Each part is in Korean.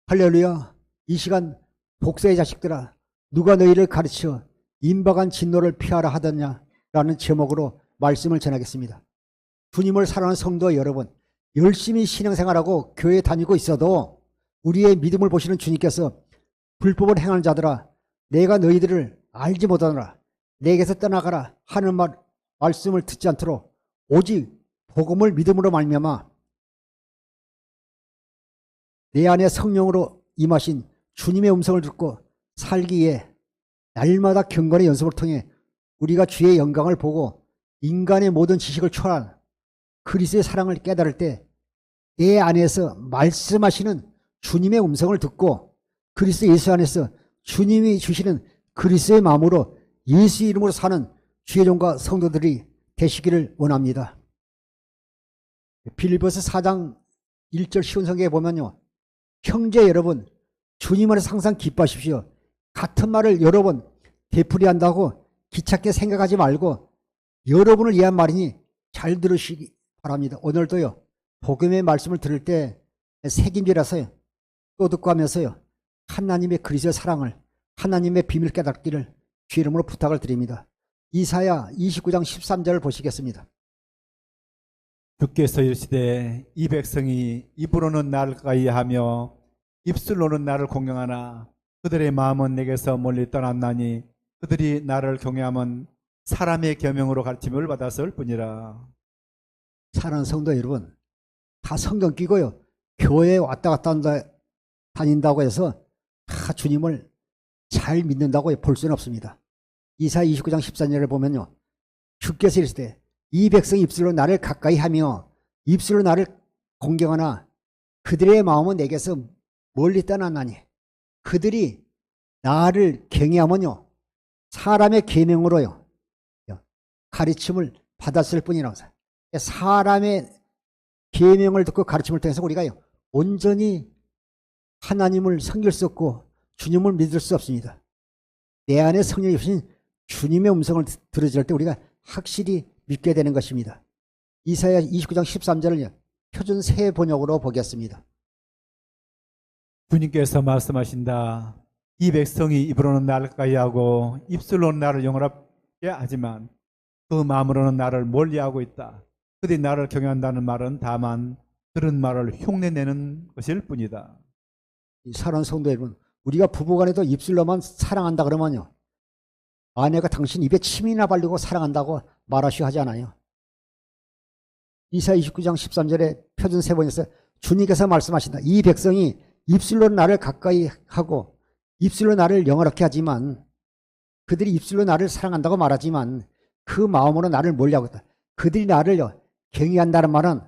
할렐루야. 이 시간 복수의 자식들아, 누가 너희를 가르쳐 임박한 진노를 피하라 하더냐라는 제목으로 말씀을 전하겠습니다. 주님을 사랑하는 성도 여러분, 열심히 신앙생활하고 교회 다니고 있어도 우리의 믿음을 보시는 주님께서 불법을 행하는 자들아, 내가 너희들을 알지 못하노라, 내게서 떠나가라 하는 말씀을 듣지 않도록 오직 복음을 믿음으로 말미암아 내 안에 성령으로 임하신 주님의 음성을 듣고 살기에 날마다 경건의 연습을 통해 우리가 주의 영광을 보고 인간의 모든 지식을 초월한 그리스도의 사랑을 깨달을 때 내 안에서 말씀하시는 주님의 음성을 듣고 그리스도 예수 안에서 주님이 주시는 그리스도의 마음으로 예수 이름으로 사는 주의 종과 성도들이 되시기를 원합니다. 빌립보서 4장 1절 쉬운 성경에 보면요, 형제 여러분, 주님 안에서 항상 기뻐하십시오. 같은 말을 여러 번 되풀이한다고 귀찮게 생각하지 말고 여러분을 위한 말이니 잘 들으시기 바랍니다. 오늘도요, 복음의 말씀을 들을 때 새김질해서요, 또 듣고 하면서요, 하나님의 그리스도의 사랑을, 하나님의 비밀 깨닫기를 주 이름으로 부탁을 드립니다. 이사야 29장 13절을 보시겠습니다. 주께서 이르시되 이 백성이 입으로는 나를 가까이하며 입술로는 나를 공경하나 그들의 마음은 내게서 멀리 떠났나니 그들이 나를 경외함은 사람의 계명으로 가르침을 받았을 뿐이라. 사랑하는 성도 여러분, 다 성경 끼고요, 교회에 왔다 갔다 다닌다고 해서 다 주님을 잘 믿는다고 볼 수는 없습니다. 이사야 29장 14절을 보면요, 주께서 이르시되 이 백성이 입술로 나를 가까이 하며 입술로 나를 공경하나 그들의 마음은 내게서 멀리 떠났나니 그들이 나를 경외하면요 사람의 계명으로요 가르침을 받았을 뿐이라고. 사람의 계명을 듣고 가르침을 통해서 우리가 온전히 하나님을 섬길 수 없고 주님을 믿을 수 없습니다. 내 안에 성령이 주신 주님의 음성을 들어줄 때 우리가 확실히 믿게 되는 것입니다. 이사야 29장 13절을 표준 새 번역으로 보겠습니다. 주님께서 말씀하신다. 이 백성이 입으로는 나를 가까이하고 입술로는 나를 영원하게 하지만 그 마음으로는 나를 멀리하고 있다. 그들이 나를 경외한다는 말은 다만 들은 말을 흉내내는 것일 뿐이다. 사랑하는 성도 여러분, 우리가 부부간에도 입술로만 사랑한다 그러면요, 아내가 당신 입에 침이나 바르고 사랑한다고 말하시오 하지 않아요. 이사야 29장 13절에 표준 세 번에서 주님께서 말씀하신다. 이 백성이 입술로 나를 가까이 하고 입술로 나를 영원하게 하지만 그들이 입술로 나를 사랑한다고 말하지만 그 마음으로 나를 멀리하고 있다. 그들이 나를 경외한다는 말은,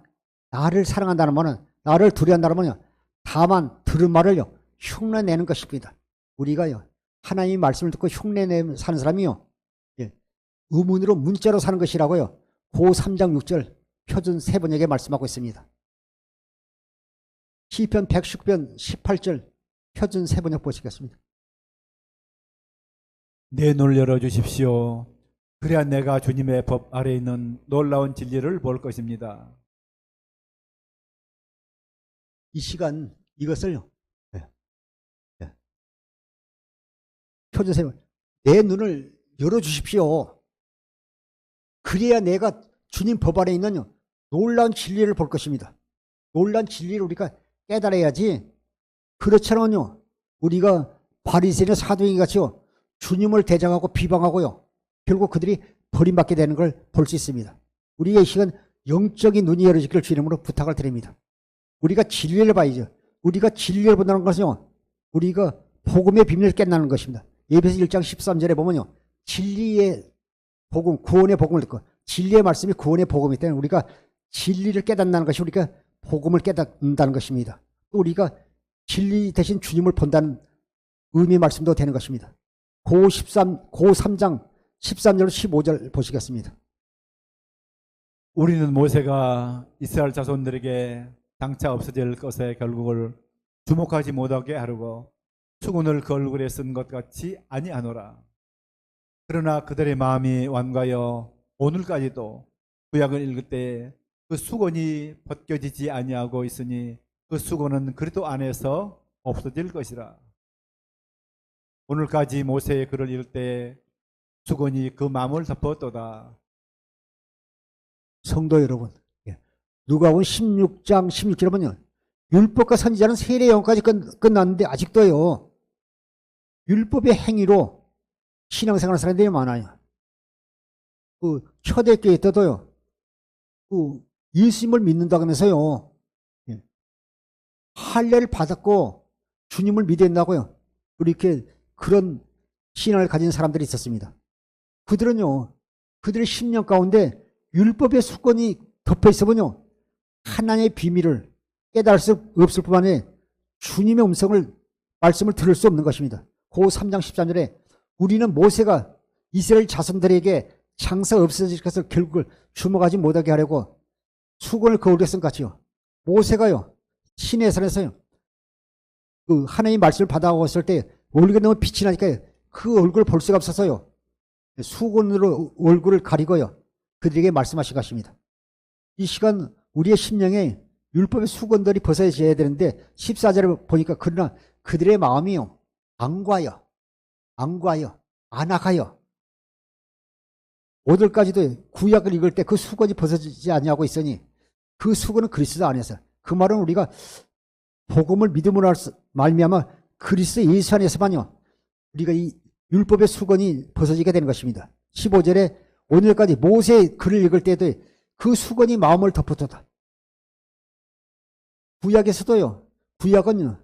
나를 사랑한다는 말은, 나를 두려워한다는 말은 다만 들은 말을 흉내내는 것입니다. 우리가요, 하나님의 말씀을 듣고 흉내내며 사는 사람이요, 의문으로 문자로 사는 것이라고요, 고 3장 6절 표준 세 번역에 말씀하고 있습니다. 시편 119편 18절 표준 세 번역 보시겠습니다. 내 눈을 열어주십시오. 그래야 내가 주님의 법 아래에 있는 놀라운 진리를 볼 것입니다. 이 시간 이것을요, 표준 세 번, 내 눈을 열어주십시오. 그래야 내가 주님 법 아래에 있는 놀라운 진리를 볼 것입니다. 놀라운 진리를 우리가 깨달아야지. 그렇지 않으면요, 우리가 바리새인의 사도행위 같이 주님을 대적하고 비방하고요, 결국 그들이 버림받게 되는 걸 볼 수 있습니다. 우리가 이 시간 영적인 눈이 열어지기를 주 이름으로 부탁을 드립니다. 우리가 진리를 봐야죠. 우리가 진리를 본다는 것은요, 우리가 복음의 비밀을 깨닫는 것입니다. 에베소 1장 13절에 보면요, 진리의 복음, 구원의 복음을 듣고 진리의 말씀이 구원의 복음이기 때문에 우리가 진리를 깨닫는 것이 우리가 복음을 깨닫는다는 것입니다. 또 우리가 진리 대신 주님을 본다는 의미의 말씀도 되는 것입니다. 고 3장 13절 15절 보시겠습니다. 우리는 모세가 이스라엘 자손들에게 장차 없어질 것의 결국을 주목하지 못하게 하려고 수건을 그 얼굴에 쓴 것 같이 아니하노라. 그러나 그들의 마음이 완가하여 오늘까지도 구약을 읽을 때 그 수건이 벗겨지지 아니하고 있으니 그 수건은 그리스도 안에서 없어질 것이라. 오늘까지 모세의 글을 읽을 때 수건이 그 마음을 덮었도다. 성도 여러분, 누가복음 16장 16절에 보면 율법과 선지자는 세례 요한까지 끝났는데 아직도요 율법의 행위로 신앙생활하는 사람들이 많아요. 그 초대교회 때도요 그 예수님을 믿는다고 하면서요 할례를 받았고 주님을 믿었다고요 이렇게 그런 신앙을 가진 사람들이 있었습니다. 그들은요 그들의 심령 가운데 율법의 수건이 덮여 있으면요 하나님의 비밀을 깨달을 수 없을 뿐만 아니라 주님의 말씀을 들을 수 없는 것입니다. 고 3장 13절에 우리는 모세가 이스라엘 자손들에게 장사 없어질 것을 결국 주목하지 못하게 하려고 수건을 거울에 쓴 같이요. 모세가요 시내산에서요 그 하나님의 말씀을 받아왔을 때 얼굴이 너무 빛이 나니까 그 얼굴을 볼 수가 없어서요 수건으로 얼굴을 가리고요 그들에게 말씀하신 것입니다. 이 시간 우리의 심령에 율법의 수건들이 벗어져야 되는데 14절에 보니까 그러나 그들의 마음이요 안 나가요. 오늘까지도 구약을 읽을 때 그 수건이 벗어지지 아니하고 있으니 그 수건은 그리스도 안에서 그 말은 우리가 복음을 믿음으로 말미암아 그리스도 예수 안에서만요 우리가 이 율법의 수건이 벗어지게 되는 것입니다. 15절에 오늘까지 모세의 글을 읽을 때도 그 수건이 마음을 덮었다. 구약에서도요 구약은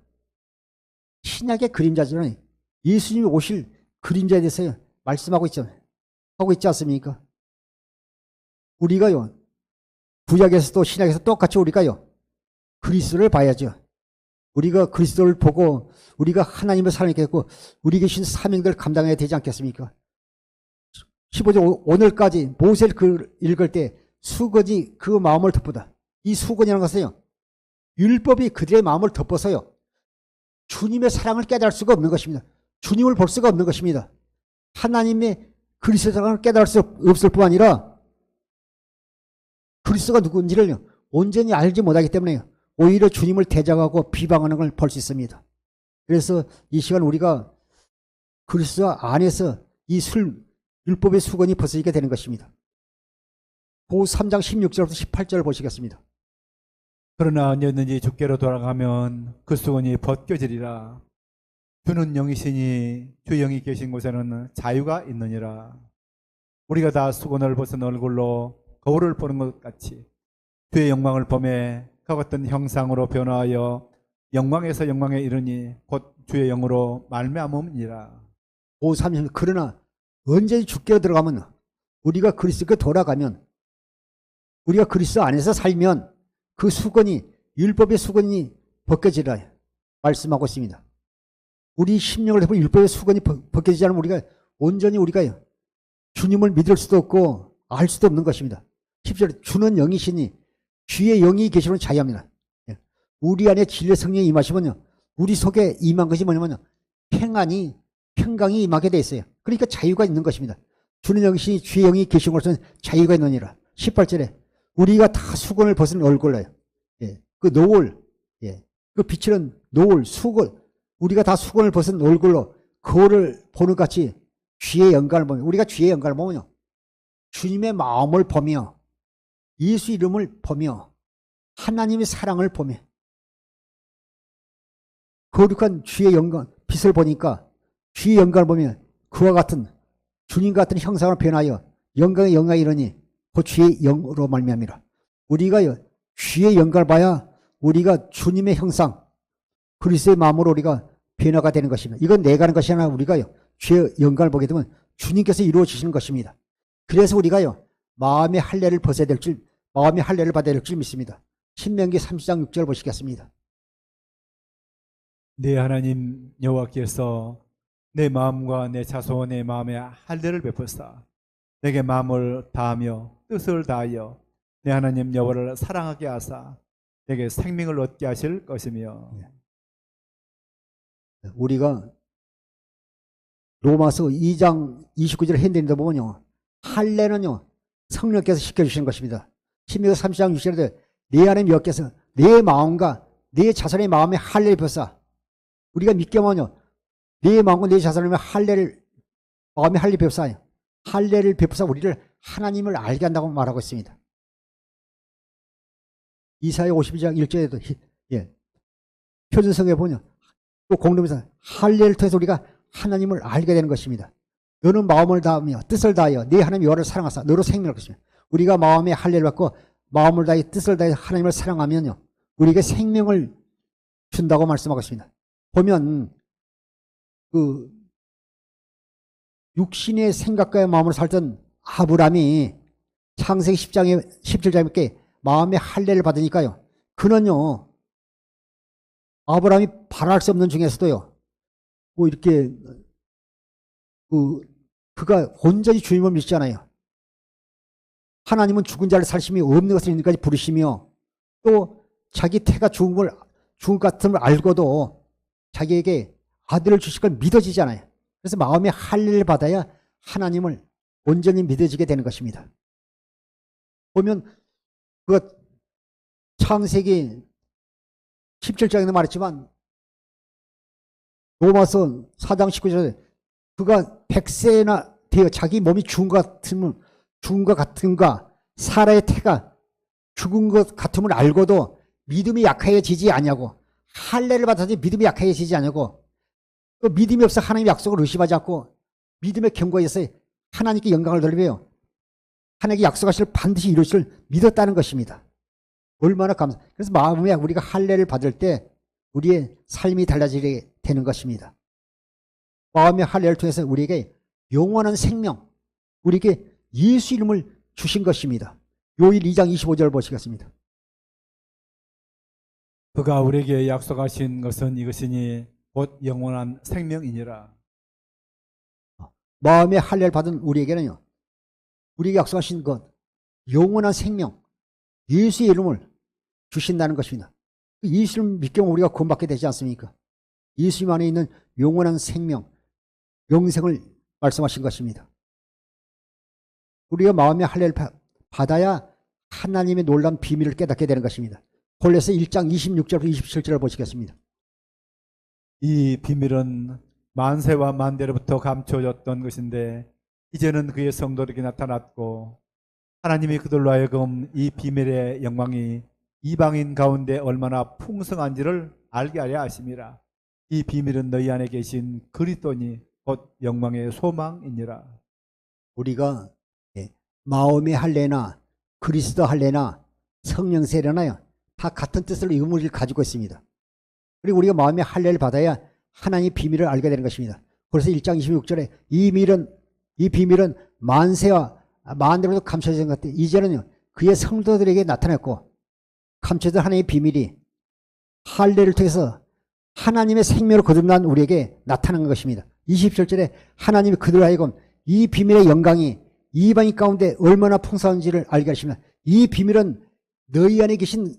신약의 그림자지만 예수님이 오실 그림자에 대해서 말씀하고 하고 있지 않습니까? 우리가요 구약에서도 신약에서 똑같이 우리가요 그리스도를 봐야죠. 우리가 그리스도를 보고 우리가 하나님을 사랑하게 했고 우리 계신 사명들을 감당해야 되지 않겠습니까? 15절 오늘까지 모세를 글 읽을 때 수건이 그 마음을 덮었다. 이 수건이라는 것은요 율법이 그들의 마음을 덮어서요 주님의 사랑을 깨달을 수가 없는 것입니다. 주님을 볼 수가 없는 것입니다. 하나님의 그리스도 사랑을 깨달을 수 없을 뿐 아니라 그리스도가 누구인지를 온전히 알지 못하기 때문에 오히려 주님을 대적하고 비방하는 걸 볼 수 있습니다. 그래서 이 시간 우리가 그리스도 안에서 이 율법의 수건이 벗어지게 되는 것입니다. 고 3장 16절부터 18절을 보시겠습니다. 그러나 언제든지 주께로 돌아가면 그 수건이 벗겨지리라. 주는 영이시니 주 영이 계신 곳에는 자유가 있느니라. 우리가 다 수건을 벗은 얼굴로 거울을 보는 것 같이 주의 영광을 보매 그 같은 형상으로 변화하여 영광에서 영광에 이르니 곧 주의 영으로 말미암음이니라. 5, 30 그러나 언제든지 주께로 들어가면 우리가 그리스도께 돌아가면 우리가 그리스도 안에서 살면 그 수건이 율법의 수건이 벗겨지라 말씀하고 있습니다. 우리 심령을 해보면 율법의 수건이 벗겨지지 않으면 우리가 온전히 우리가 주님을 믿을 수도 없고 알 수도 없는 것입니다. 10절에 주는 영이시니 주의 영이 계시면 자유합니다. 우리 안에 진리의 성령이 임하시면요 우리 속에 임한 것이 뭐냐면요 평강이 임하게 돼 있어요. 그러니까 자유가 있는 것입니다. 주는 영이시니 주의 영이 계신 곳에는 자유가 있느니라. 18절에 우리가 다 수건을 벗은 얼굴로 그 노을 그 비치는 노을 수건 우리가 다 수건을 벗은 얼굴로 거울을 보는 같이 주의 영광을 보며 우리가 주의 영광을 보면요 주님의 마음을 보며 예수 이름을 보며 하나님의 사랑을 보며 거룩한 주의 영광 빛을 보니까 주의 영광을 보며 그와 같은 주님 같은 형상으로 변하여 영광의 영광이 이르니 그 주의 영으로 말미암이라. 우리가 주의 영광을 봐야 우리가 주님의 형상 그리스도의 마음으로 우리가 변화가 되는 것입니다. 이건 내가 하는 것이 아니라 우리가 주의 영광을 보게 되면 주님께서 이루어 주시는 것입니다. 그래서 우리가 마음의 할례를 벗어야 될 줄 마음의 할례를 받아야 될 줄 믿습니다. 신명기 30장 6절 보시겠습니다. 내 하나님 여호와께서 내 마음과 내 자손의 마음에 할례를 베푸사 내게 마음을 다하며 뜻을 다하여 내 하나님 여호와를 사랑하게 하사 내게 생명을 얻게 하실 것이며. 우리가 로마서 2장 29절 핸드인데 보면요 할례는요 성령께서 시켜주시는 것입니다. 신명기 30장 6절에 내 하나님 여호와께서 내 마음과 내 자손의 마음에 할례를 베푸사 우리가 믿기만요. 내 마음과 내 자손을 할례를 마음에 할례 베푸사 할례를 베푸사 우리를 하나님을 알게 한다고 말하고 있습니다. 이사야 52장 1절에도 표준성에 보면 또 공동에서 할례를 통해서 우리가 하나님을 알게 되는 것입니다. 너는 마음을 다하며 뜻을 다하여 네 하나님 여호와를 사랑하사 너로 생명을 것입니다. 우리가 마음에 할례를 받고 마음을 다해 뜻을 다해 하나님을 사랑하면요 우리에게 생명을 준다고 말씀하고 있습니다. 보면 그 육신의 생각과 마음을 살던 아브라함이 창세기 10장에 17장에 마음의 할례를 받으니까요. 그는요. 아브라함이 바랄 수 없는 중에서도요. 뭐 이렇게 그가 온전히 주님을 믿잖아요. 하나님은 죽은 자를 살심이 없는 것을 있는까지 부르시며 또 자기 태가 죽은 것 같음을 알고도 자기에게 아들을 주실 걸 믿어지잖아요. 그래서 마음의 할례를 받아야 하나님을 온전히 믿어지게 되는 것입니다. 보면 그 창세기 17장에도 말했지만 로마서 4장 19절에 그가 100세나 되어 자기 몸이 죽은 것 같은가 사라의 태가 죽은 것 같음을 알고도 믿음이 약해지지 않냐고 할례를 받아서 믿음이 약해지지 않냐고 또 믿음이 없어 하나님의 약속을 의심하지 않고 믿음의 경고에서 하나님께 영광을 돌리며 하나님께 약속하실 반드시 이루실 믿었다는 것입니다. 얼마나 그래서 마음에 우리가 할례를 받을 때 우리의 삶이 달라지게 되는 것입니다. 마음의 할례를 통해서 우리에게 영원한 생명, 우리에게 예수 이름을 주신 것입니다. 요일 2장 25절 보시겠습니다. 그가 우리에게 약속하신 것은 이것이니 곧 영원한 생명이니라. 마음의 할례를 받은 우리에게는요. 우리에게 약속하신 것, 영원한 생명, 예수의 이름을 주신다는 것입니다. 예수를 믿기면 우리가 구원받게 되지 않습니까? 예수님 안에 있는 영원한 생명, 영생을 말씀하신 것입니다. 우리가 마음의 할례를 받아야 하나님의 놀라운 비밀을 깨닫게 되는 것입니다. 골로새 1장 26절부터 27절을 보시겠습니다. 이 비밀은 만세와 만대로부터 감춰졌던 것인데 이제는 그의 성도에게 나타났고 하나님이 그들로 하여금 이 비밀의 영광이 이방인 가운데 얼마나 풍성한지를 알게 하려 하심이라. 이 비밀은 너희 안에 계신 그리스도니 곧 영광의 소망이니라. 우리가 마음의 할례나 그리스도 할례나 성령 세례나요 다 같은 뜻을 의무를 가지고 있습니다. 그리고 우리가 마음의 할례를 받아야 하나님의 비밀을 알게 되는 것입니다. 그래서 1장 26절에 이 비밀은 만세와 만대로도 감춰진 것 같아. 이제는요 그의 성도들에게 나타났고 감춰진 하나님의 비밀이 할례를 통해서 하나님의 생명으로 거듭난 우리에게 나타난 것입니다. 27절에 하나님이 그들로 하여금 이 비밀의 영광이 이방인 가운데 얼마나 풍성한지를 알게 하십니다. 이 비밀은 너희 안에 계신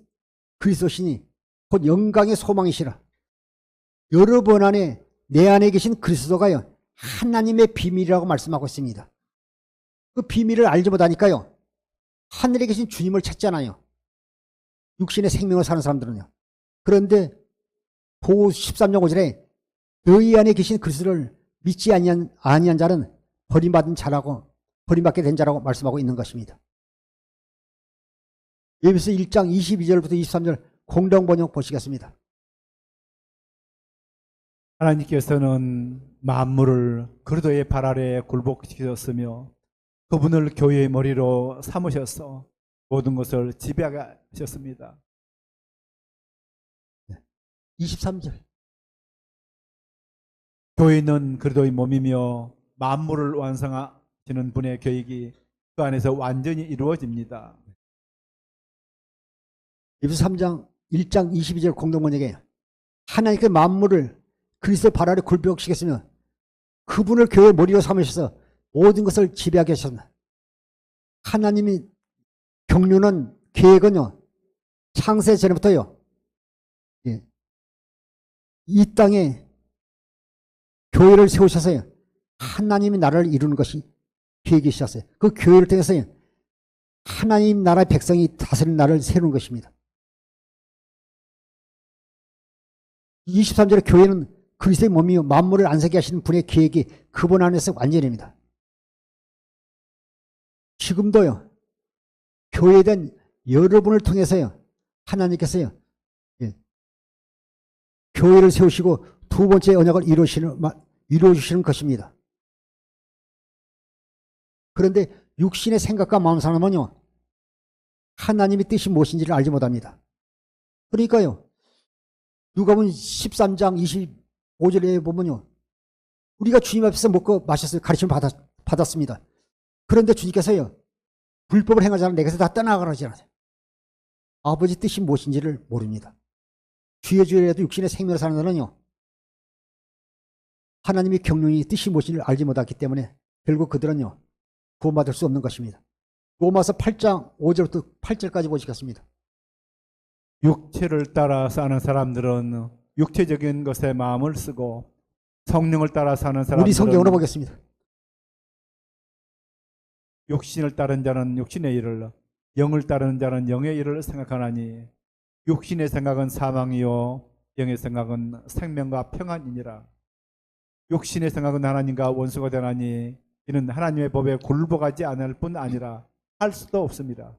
그리스도시니 곧 영광의 소망이시라. 여러분 안에 내 안에 계신 그리스도가요 하나님의 비밀이라고 말씀하고 있습니다. 그 비밀을 알지 못하니까요 하늘에 계신 주님을 찾잖아요. 육신의 생명을 사는 사람들은요. 그런데 고 13장 5절에 너희 안에 계신 그리스도를 믿지 아니한 자는 버림받은 자라고 버림받게 된 자라고 말씀하고 있는 것입니다. 에베소 1장 22절부터 23절 공동번역 보시겠습니다. 하나님께서는 만물을 그리스도의 발 아래에 굴복시켰으며 그분을 교회의 머리로 삼으셔서 모든 것을 지배하게 하셨습니다. 23절 교회는 그리스도의 몸이며 만물을 완성하시는 분의 계획이 그 안에서 완전히 이루어집니다. 에베소 3장 1장 22절 공동번역에 하나님께 만물을 그리스도의 발 아래 굴복시켰으며 그분을 교회의 머리로 삼으셔서 모든 것을 지배하게 하셨습니다. 하나님이 경륜은 계획은요 창세 전부터요 이 땅에 교회를 세우셔서요 하나님이 나라를 이루는 것이 계획이셨어요. 그 교회를 통해서 하나님 나라의 백성이 다스리는 나라를 세우는 것입니다. 23절에 교회는 그리스도의 몸이요 만물을 안색게 하시는 분의 계획이 그분 안에서 완전입니다. 지금도요 교회에 대한 여러분을 통해서요 하나님께서요 교회를 세우시고 두 번째 언약을 이루어주시는 것입니다. 그런데 육신의 생각과 마음 사람은요 하나님의 뜻이 무엇인지를 알지 못합니다. 그러니까요 누가복음 13장 25절에 보면요 우리가 주님 앞에서 먹고 마셨어요. 가르침을 받았습니다. 그런데 주님께서요 불법을 행하지 않아 내게서 다 떠나가라지 않아요. 아버지 뜻이 무엇인지를 모릅니다. 주의 주의라도 육신의 생명을 사는 자는요 하나님의 경륜이 뜻이 무엇인지를 알지 못했기 때문에 결국 그들은요 구원받을 수 없는 것입니다. 로마서 8장 5절부터 8절까지 보시겠습니다. 육체를 따라 사는 사람들은 육체적인 것에 마음을 쓰고 성령을 따라 사는 사람들은 우리 성경으로 보겠습니다. 육신을 따른 자는 육신의 일을 영을 따르는 자는 영의 일을 생각하나니 육신의 생각은 사망이요 영의 생각은 생명과 평안이니라. 육신의 생각은 하나님과 원수가 되나니 이는 하나님의 법에 굴복하지 않을 뿐 아니라 할 수도 없습니다.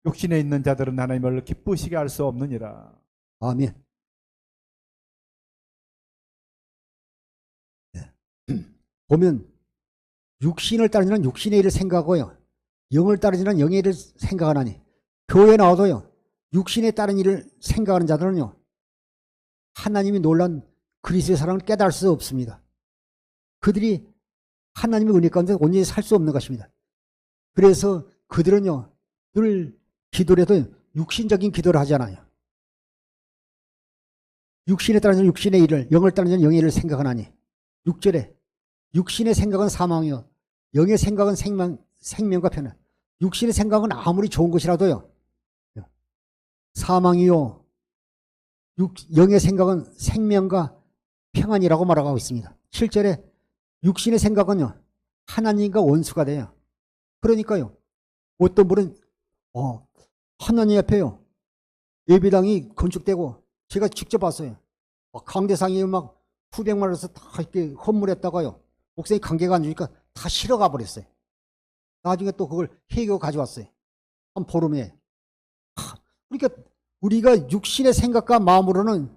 육신에 있는 자들은 하나님을 기쁘시게 할 수 없느니라. 아멘. 네. 보면 육신을 따르는 자는 육신의 일을 생각하고요 영을 따르는 자는 영의 일을 생각하나니 교회에 나와도요 육신에 따른 일을 생각하는 자들은요 하나님이 놀란 그리스도의 사랑을 깨달을 수 없습니다. 그들이 하나님의 은혜 가운데 온전히 살 수 없는 것입니다. 그래서 그들은요 늘 기도를 해도 육신적인 기도를 하잖아요. 육신에 따른 자는 육신의 일을 영을 따르는 자는 영의 일을 생각하나니 6절에 육신의 생각은 사망이요 영의 생각은 생명과 평안. 육신의 생각은 아무리 좋은 것이라도요 사망이요 영의 생각은 생명과 평안이라고 말하고 있습니다. 7절에 육신의 생각은요 하나님과 원수가 돼요. 그러니까요 어떤 분은 하나님 앞에요 예배당이 건축되고 제가 직접 봤어요. 강대상이 막 수백만 원에서 다 이렇게 헌물했다가요 목사님 관계가 안 주니까 다 실어가 버렸어요. 나중에 또 그걸 해결 가져왔어요. 한 보름에. 그러니까 우리가 육신의 생각과 마음으로는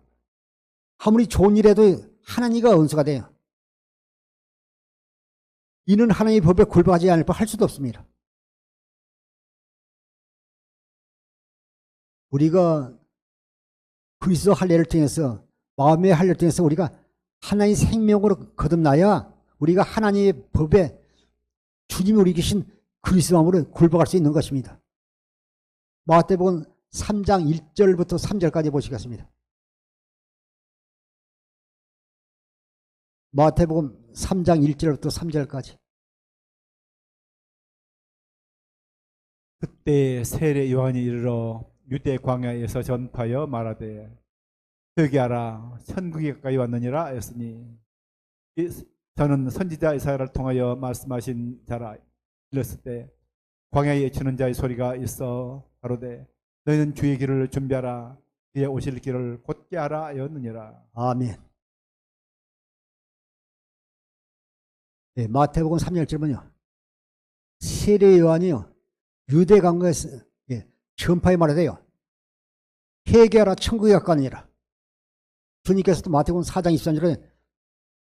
아무리 좋은 일해도 하나님과 원수가 돼요. 이는 하나님의 법에 굴복하지 않을 바 할 수도 없습니다. 우리가 그리스도 할례를 통해서 마음의 할례를 통해서 우리가 하나님의 생명으로 거듭나야 우리가 하나님의 법에 주님이 우리 계신 그리스도 마음으로 굴복할 수 있는 것입니다. 마태복음 3장 1절부터 3절까지 보시겠습니다. 마태복음 3장 1절부터 3절까지. 그때 세례 요한이 이르러 유대 광야에서 전파하여 말하되 회개하라 천국이 가까이 왔느니라 하였으니 저는 선지자 이사야를 통하여 말씀하신 자라. 일렀을 때 광야에 치는 자의 소리가 있어 가로되 너희는 주의 길을 준비하라 그의 오실 길을 곧게 하라 하였느니라. 아멘. 네, 마태복음 3장 1절은요 세례 요한이요 유대 광야에서 전파에 말하되요 회개하라 천국이 가까우니라. 주님께서도 마태복음 4장 23절에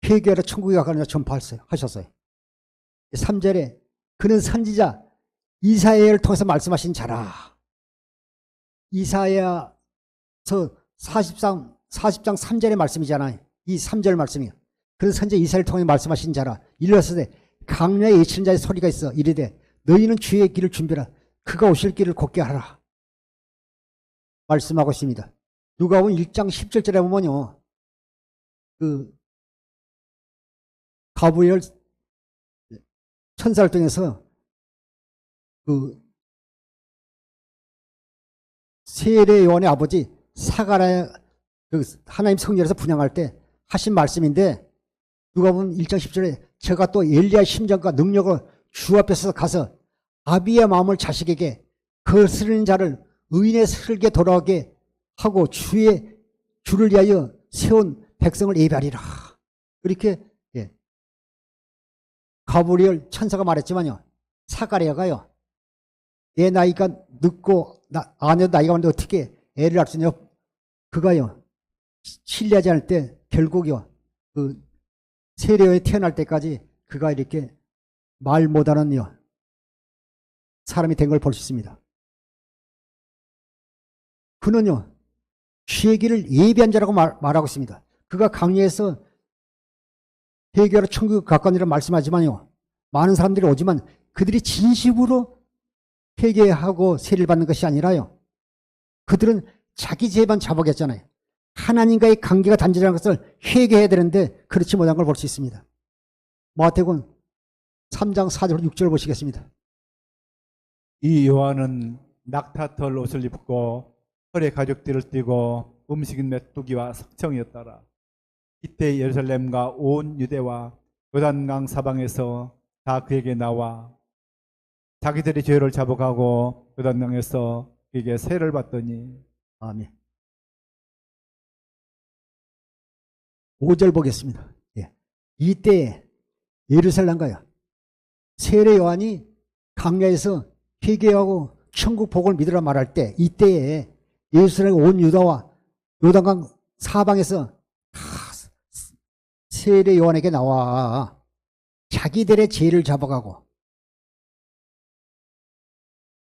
회개하라 천국이 가까우니라 전파하셨어요. 3절에 그는 선지자 이사야를 통해서 말씀하신 자라. 이사야서 40장 3절의 말씀이잖아요. 이 3절 말씀이요. 그는 선지자 이사야를 통해 말씀하신 자라. 일렀을 때 강야에 외치는 자의 소리가 있어 이르되 너희는 주의 길을 준비하라 그가 오실 길을 곧게 하라. 말씀하고 있습니다. 누가복음 1장 17절에 보면요. 그 가브리엘 천사를 통해서 그 세례 요한의 아버지 사가랴 그 하나님 성전에서 분향할 때 하신 말씀인데 누가복음 1장 10절에 제가 또 엘리야의 심정과 능력으로 주 앞에서 가서 아비의 마음을 자식에게 거스르는 자를 의인의 슬게 돌아오게 하고 주를 위하여 세운 백성을 예배하리라. 이렇게 가브리엘 천사가 말했지만요. 사가랴가요. 내 나이가 늦고 아내도 나이가 많은데 어떻게 애를 낳을 수 있냐. 그가요. 신뢰하지 않을 때 결국요. 그 세례에 태어날 때까지 그가 이렇게 말 못하는요. 사람이 된 걸 볼 수 있습니다. 그는요. 주의 길을 예비한 자라고 말하고 있습니다. 그가 강의에서 회개하러 천국 가까우니라 말씀하지만요. 많은 사람들이 오지만 그들이 진심으로 회개하고 세례를 받는 것이 아니라요. 그들은 자기 죄만 자복했잖아요. 하나님과의 관계가 단절한 것을 회개해야 되는데 그렇지 못한 걸 볼 수 있습니다. 마태복음 3장 4절 6절 보시겠습니다. 이 요한은 낙타털 옷을 입고 털에 가죽띠를 띠고 음식은 메뚜기와 석청이었더라. 이때 예루살렘과 온 유대와 요단강 사방에서 다 그에게 나와 자기들의 죄를 자복하고 요단강에서 그에게 세를 받더니. 아멘. 5절 보겠습니다. 이때 예루살렘가요. 세례 요한이 강야에서 회개하고 천국 복을 믿으라 말할 때 이때에 예루살렘 온 유다와 요단강 사방에서 다 세례 요한에게 나와 자기들의 죄를 잡아가고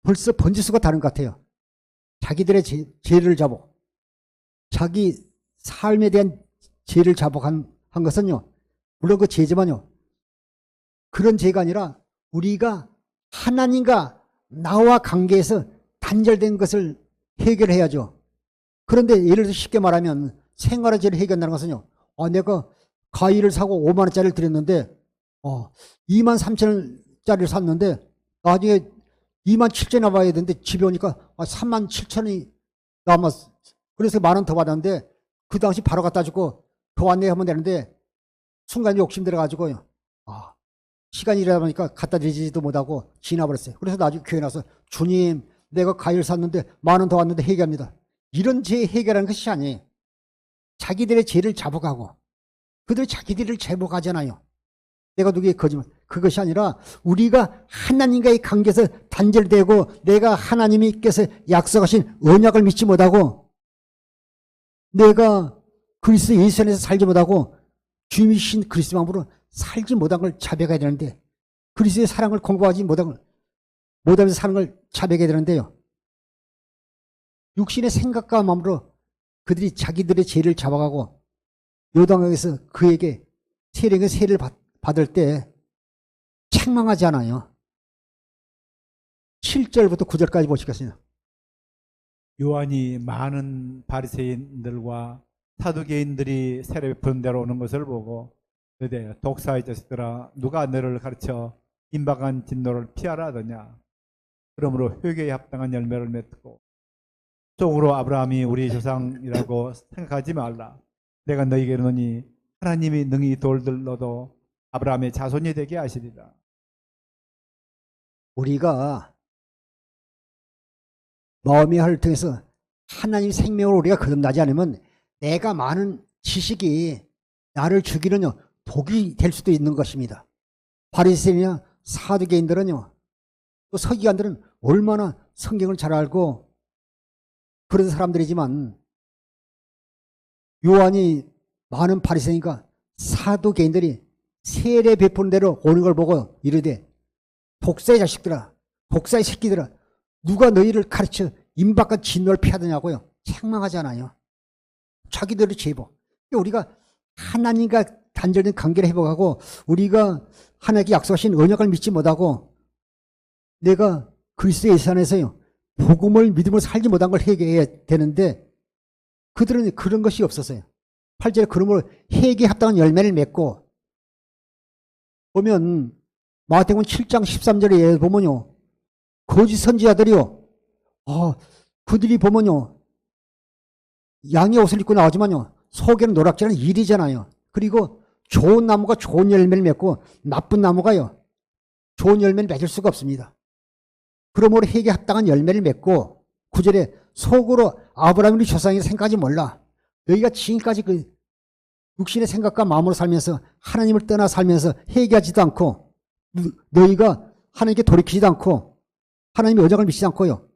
벌써 번지수가 다른 것 같아요. 자기들의 죄를 잡고 자기 삶에 대한 죄를 자복한 것은요. 물론 그 죄지만요. 그런 죄가 아니라 우리가 하나님과 나와 관계에서 단절된 것을 해결해야죠. 그런데 예를 들어 쉽게 말하면 생활의 죄를 해결한다는 것은요. 내가 과일을 사고 5만 원짜리를 드렸는데 2만 3천 원짜리를 샀는데 나중에 2만 7천 원 남아야 되는데 집에 오니까 3만 7천 원이 남았어. 그래서 만 원 더 받았는데 그 당시 바로 갖다 주고 더 안내하면 되는데 순간 욕심 들어가지고요. 시간이 이러다 보니까 갖다 드리지도 못하고 지나버렸어요. 그래서 나중에 교회 나서 주님 내가 과일 샀는데 만 원 더 왔는데 회개합니다. 이런 죄 해결하는 것이 아니에요. 자기들의 죄를 자복하고 그들이 자기들을 제복하잖아요. 내가 누구에게 거짓말. 그것이 아니라 우리가 하나님과의 관계에서 단절되고 내가 하나님께서 약속하신 언약을 믿지 못하고 내가 그리스도 예수 안에서 살지 못하고 주님이신 그리스도 마음으로 살지 못한 걸 자백해야 되는데 그리스도의 사랑을 공부하지 못하면서 사는 걸 자백해야 되는데요. 육신의 생각과 마음으로 그들이 자기들의 죄를 잡아가고 요단강에서 그에게 세례를 받을 때 책망하지 않아요. 7절부터 9절까지 보시겠습니다. 요한이 많은 바리새인들과 사두개인들이 세례 베푸는 데로 오는 것을 보고 너희 독사의 자식들아 누가 너를 가르쳐 임박한 진노를 피하라 하더냐. 그러므로 회개에 합당한 열매를 맺고 종으로 아브라함이 우리 조상이라고 생각하지 말라. 내가 너희에게 이르노니 하나님이 능히 돌들러도 아브라함의 자손이 되게 하시리라. 우리가 마음의 혈을 통해서 하나님 생명을 우리가 거듭나지 않으면 내가 많은 지식이 나를 죽이는 독이 될 수도 있는 것입니다. 바리새인이나 사두개인들은요, 또 서기관들은 얼마나 성경을 잘 알고 그런 사람들이지만 요한이 많은 바리새인과 사두개인들이 세례 베푸는 대로 오는 걸 보고 이르되 독사의 자식들아, 독사의 새끼들아, 누가 너희를 가르쳐 임박한 진노를 피하더냐고요. 책망하잖아요. 자기들의 죄복. 우리가 하나님과 단절된 관계를 회복하고 우리가 하나님께 약속하신 언약을 믿지 못하고 내가 그리스도의 예수 안에서요 복음을 믿음으로 살지 못한 걸 회개해야 되는데 그들은 그런 것이 없었어요. 8절에 그러므로 회개에 합당한 열매를 맺고 보면 마태복음 7장 13절에 보면요 거짓 선지자들이요 그들이 보면요 양의 옷을 입고 나오지만요 속에는 노랗지는 일이잖아요. 그리고 좋은 나무가 좋은 열매를 맺고 나쁜 나무가요 좋은 열매를 맺을 수가 없습니다. 그러므로 회개에 합당한 열매를 맺고 9절에 속으로 아브라함이 조상이라 생각하지 몰라. 너희가 지금까지 육신의 생각과 마음으로 살면서 하나님을 떠나 살면서 회개하지도 않고 너희가 하나님께 돌이키지도 않고 하나님의 언약을 믿지 않고요.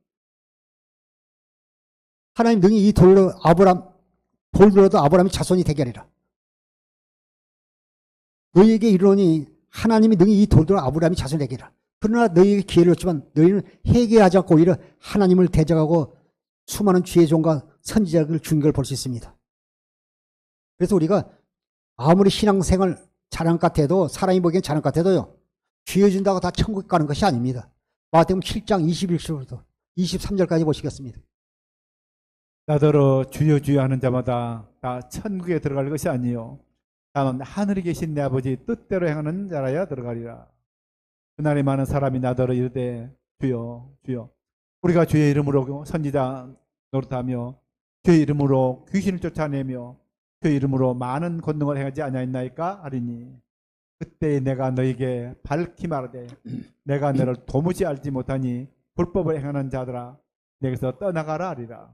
하나님 능히 이 돌로 돌로라도 아브라함이 자손이 되게 하리라. 너희에게 이르노니 하나님이 능히 이 돌로 아브라함이 자손이 되게 하리라. 그러나 너희에게 기회를 줬지만 너희는 회개하지 않고 오히려 하나님을 대적하고 수많은 주의 종과 선지자를 죽인 걸 볼 수 있습니다. 그래서 우리가 아무리 신앙생활 자랑 같아도 사람이 보기엔 자랑 같아도요. 죄 준다고 다 천국 가는 것이 아닙니다. 마태복음 7장 21절부터 23절까지 보시겠습니다. 나더러 주여 주여 하는 자마다 다 천국에 들어갈 것이 아니요 다만 하늘에 계신 내 아버지 뜻대로 행하는 자라야 들어가리라. 그날에 많은 사람이 나더러 이르되 주여 주여 우리가 주의 이름으로 선지자 노릇하며 주의 이름으로 귀신을 쫓아내며 주의 이름으로 많은 권능을 행하지 아니하였나이까 하리니 그때 내가 너에게 밝히 말하되 내가 너를 도무지 알지 못하니 불법을 행하는 자들아 내게서 떠나가라 하리라.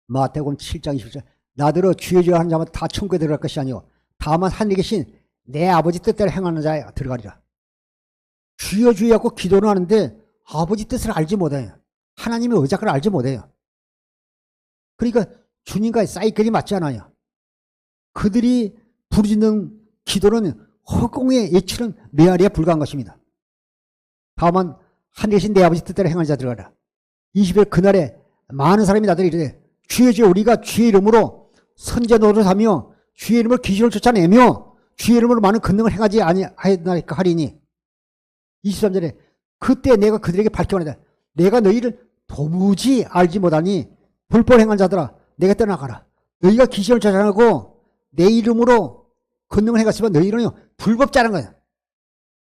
마태복음 7장 27절 나더러 주여 주여 하는 자마다 다 천국에 들어갈 것이 아니요 다만 하늘에 계신 내 아버지 뜻대로 행하는 자에 들어가리라. 주여 주여 하고 기도는 하는데 아버지 뜻을 알지 못해요. 하나님의 의작을 알지 못해요. 그러니까 주님과의 사이클이 맞지 않아요. 그들이 부르짖는 기도는 허공에 예치는 메아리에 불과한 것입니다. 다만 하늘에 계신 내 아버지 뜻대로 행하는 자 들어가라. 20일 그날에 많은 사람이 나더러 이르되 주여 주여 우리가 주의 이름으로 선지자 노릇하며 주의 이름으로 귀신을 쫓아내며 주의 이름으로 많은 권능을 행하지 아니하였나이까 하리니 23절에 그때 내가 그들에게 밝혀 말하되 내가 너희를 도무지 알지 못하니 불법 행한 자들아 내가 떠나가라. 너희가 귀신을 쫓아내고 내 이름으로 권능을 행했으면 너희는 불법자라는 거야.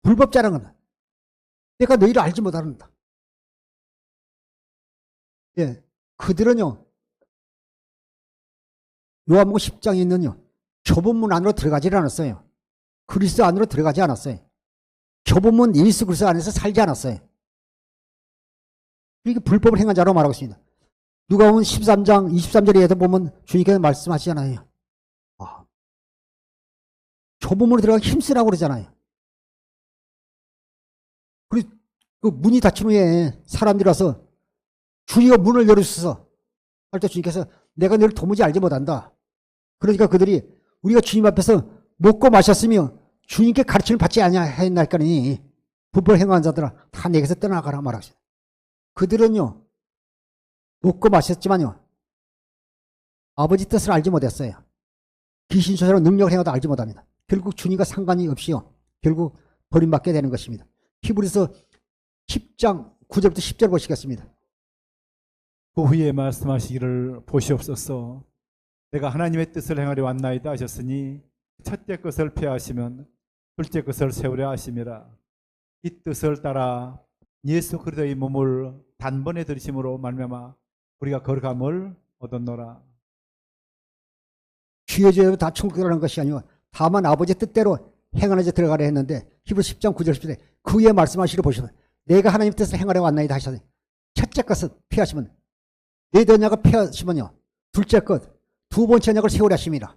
불법자라는 거야. 내가 너희를 알지 못하는다. 예, 그들은요 요한복음 10장에 있는요 좁은 문 안으로 들어가지 않았어요. 그리스도 안으로 들어가지 않았어요. 좁은 문 예수 그리스도 안에서 살지 않았어요. 이게 불법을 행한 자로 말하고 있습니다. 누가복음 13장 23절에도 보면 주님께서 말씀하시잖아요. 좁은 문으로 들어가기 힘쓰라고 그러잖아요. 그리고 그 문이 닫힌 후에 사람들이 와서 주여 문을 열어주소서 할 때 주님께서 내가 너를 도무지 알지 못한다. 그러니까 그들이 우리가 주님 앞에서 먹고 마셨으며 주님께 가르침을 받지 아니하였나이까니 불법 행한 자들아 다 내게서 떠나가라 말하시다. 그들은요 먹고 마셨지만요 아버지 뜻을 알지 못했어요. 귀신처럼 능력을 행하다 알지 못합니다. 결국 주님과 상관이 없이요 결국 버림받게 되는 것입니다. 히브리서 10장 9절부터 10절 보시겠습니다. 그 후에 말씀하시기를 보시옵소서 내가 하나님의 뜻을 행하려 왔나이다 하셨으니 첫째 것을 폐하시면 둘째 것을 세우려 하심이라. 이 뜻을 따라 예수 그리스도의 몸을 단번에 들이심으로 말미암아 우리가 거룩함을 얻었노라. 주의 죄로 다 천국 들어가는 것이 아니고 다만 아버지의 뜻대로 행하는 자 들어가려 했는데 히브리서 10장 9절 10절에 그 후에 말씀하시기를 보시면 내가 하나님의 뜻을 행하려 왔나이다 하셨으니 첫째 것을 피하시면 내 언약을 피하시면요 둘째 것 두 번째 언약을 세우려 하심이라.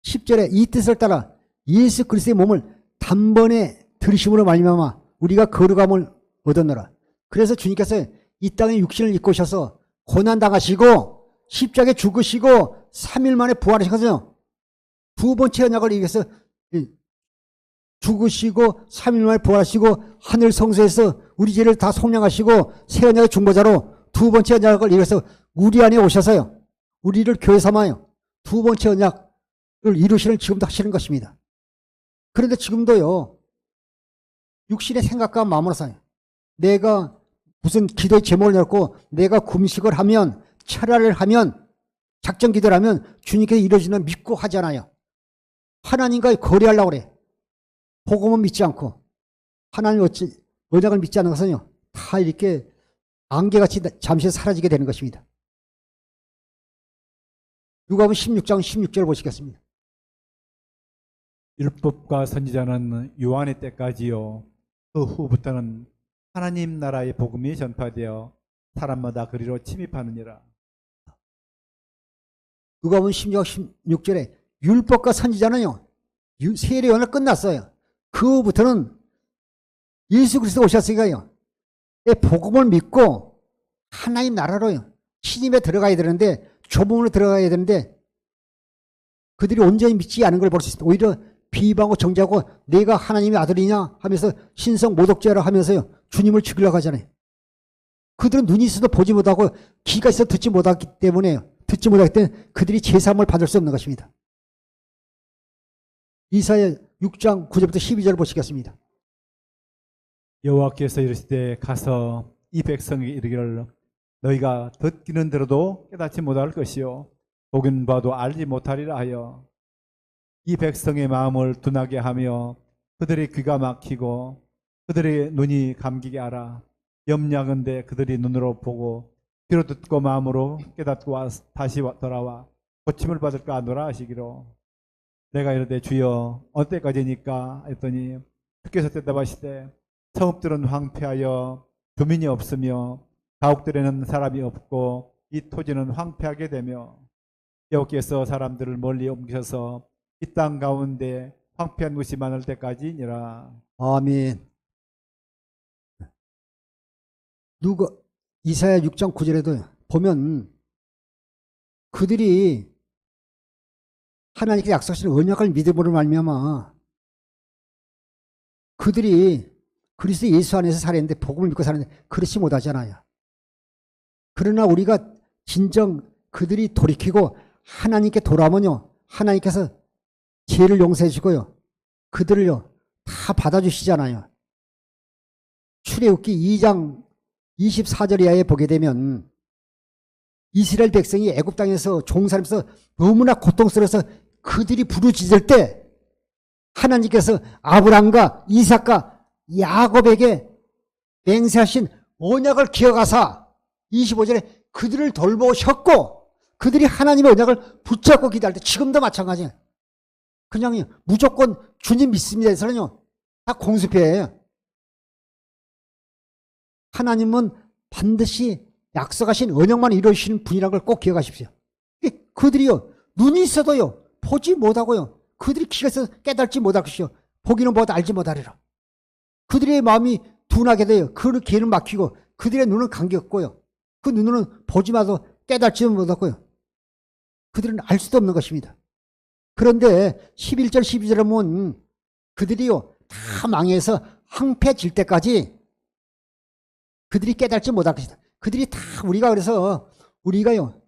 10절에 이 뜻을 따라 예수 그리스도의 몸을 단번에 들이심으로 말미암아 우리가 거룩함을 얻었노라. 그래서 주님께서 이 땅에 육신을 입고 오셔서 고난당하시고 십자가에 죽으시고 3일 만에 부활하셔서 두 번째 언약을 위해서 죽으시고 3일 만에 부활하시고 하늘 성소에서 우리 죄를 다 속량하시고 새 언약의 중보자로 두 번째 언약을 위해서 우리 안에 오셔서요 우리를 교회 삼아요 두 번째 언약을 이루시는 지금도 하시는 것입니다. 그런데 지금도요 육신의 생각과 마음으로 사요. 내가 무슨 기도의 제목을 넣고 내가 금식을 하면 철야를 하면 작전 기도를 하면 주님께서 이루어지는 믿고 하잖아요. 하나님과 거래하려고 그래. 복음은 믿지 않고 하나님 언약을 믿지 않는 것은요 다 이렇게 안개같이 잠시 사라지게 되는 것입니다. 누가복음 16장 16절 보시겠습니다. 율법과 선지자는 요한의 때까지요 그 후부터는 하나님 나라의 복음이 전파되어 사람마다 그리로 침입하느니라. 누가복음 16장 16절에 율법과 선지자는요 세례요한을 끝났어요. 그부터는 예수 그리스도 오셨으니까요 복음을 믿고 하나님 나라로요 신임에 들어가야 되는데 조문으로 들어가야 되는데 그들이 온전히 믿지 않은 걸 볼 수 있습니다. 오히려 비방하고 정죄하고 내가 하나님의 아들이냐 하면서 신성 모독죄라 하면서요 주님을 죽이려고 하잖아요. 그들은 눈이 있어도 보지 못하고 귀가 있어도 듣지 못하기 때문에 그들이 제사함을 받을 수 없는 것입니다. 이사야 6장 9절부터 12절 보시겠습니다. 여호와께서 이르시되 가서 이 백성에게 이르기를 너희가 듣기는 들어도 깨닫지 못할 것이요 보긴 봐도 알지 못하리라 하여 이 백성의 마음을 둔하게 하며 그들의 귀가 막히고 그들의 눈이 감기게 하라. 염려하건대 그들이 눈으로 보고 귀로 듣고 마음으로 깨닫고 다시 돌아와 고침을 받을까 하노라 하시기로. 내가 이르되 주여 어느 때까지니까 했더니 주께서 대답하시되 성읍들은 황폐하여 주민이 없으며 가옥들에는 사람이 없고 이 토지는 황폐하게 되며 여호와께서 사람들을 멀리 옮기셔서 이 땅 가운데 황폐한 곳이 많을 때까지니라. 아멘. 이사야 6장 9절에도 보면 그들이 하나님께 약속하신 언약을 믿음으로 말미암아 그들이 그리스도 예수 안에서 살았는데 복음을 믿고 살았는데 그렇지 못하잖아요. 그러나 우리가 진정 그들이 돌이키고 하나님께 돌아오면요 하나님께서 죄를 용서해 주고요 그들을요 다 받아주시잖아요. 출애굽기 2장 24절 이하에 보게 되면 이스라엘 백성이 애굽 땅에서 종살면서 너무나 고통스러워서 그들이 부르짖을 때 하나님께서 아브람과 이삭과 야곱에게 맹세하신 언약을 기억하사 25절에 그들을 돌보셨고 그들이 하나님의 언약을 붙잡고 기도할 때 지금도 마찬가지예요. 그냥 무조건 주님 믿습니다 해서는요 다 공수표예요. 하나님은 반드시 약속하신 언약만 이루시는 분이라는 걸 꼭 기억하십시오. 그들이요 눈이 있어도요 보지 못하고요 그들이 귀가 있어서 깨닫지 못할 것이요 보기는 보아도 알지 못하리라. 그들의 마음이 둔하게 돼요. 그 귀는 막히고 그들의 눈은 감겼고요 그 눈으로는 보지 마도 깨닫지 못하고요 그들은 알 수도 없는 것입니다. 그런데 11절 12절에 보면 그들이요 다 망해서 황폐해질 때까지 그들이 깨닫지 못할 것이다. 그들이 다 우리가요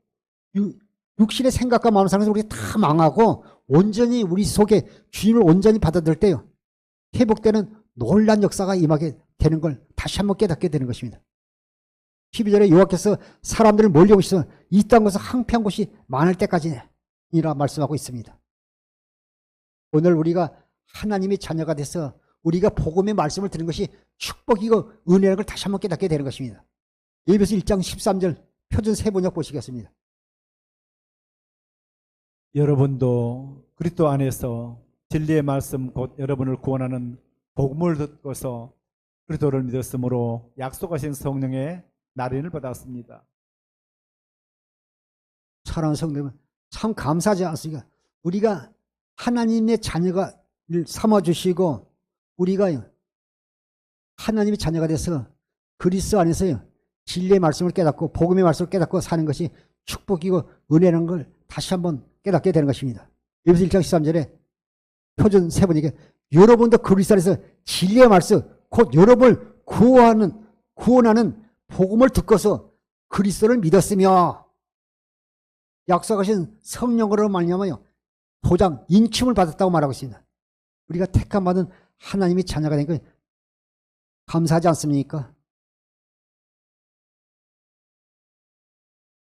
육신의 생각과 마음 상에서 우리 다 망하고 온전히 우리 속에 주님을 온전히 받아들일 때요 회복되는 놀란 역사가 임하게 되는 걸 다시 한번 깨닫게 되는 것입니다. 12절에 여호와께서 사람들을 몰려오셔서 이 땅에서 황폐한 곳이 많을 때까지니라 말씀하고 있습니다. 오늘 우리가 하나님의 자녀가 돼서 우리가 복음의 말씀을 듣는 것이 축복이고 은혜라는 걸 다시 한번 깨닫게 되는 것입니다. 예배서 1장 13절 표준 세번역 보시겠습니다. 여러분도 그리스도 안에서 진리의 말씀 곧 여러분을 구원하는 복음을 듣고서 그리스도를 믿었으므로 약속하신 성령의 날인을 받았습니다. 사랑하는 성도님은 참 감사하지 않습니까? 우리가 하나님의 자녀가 삼아주시고 우리가 하나님의 자녀가 돼서 그리스도 안에서요 진리의 말씀을 깨닫고 복음의 말씀을 깨닫고 사는 것이 축복이고 은혜라는 걸 다시 한번 깨닫게 되는 것입니다. 예배서 1장 13절에 표준 세번역에 여러분도 그리스도 안에서 진리의 말씀 곧 여러분을 구원하는 복음을 듣고서 그리스도를 믿었으며 약속하신 성령으로 말미암아요 도장 인침을 받았다고 말하고 있습니다. 우리가 택함 받은 하나님의 자녀가 된 거 감사하지 않습니까?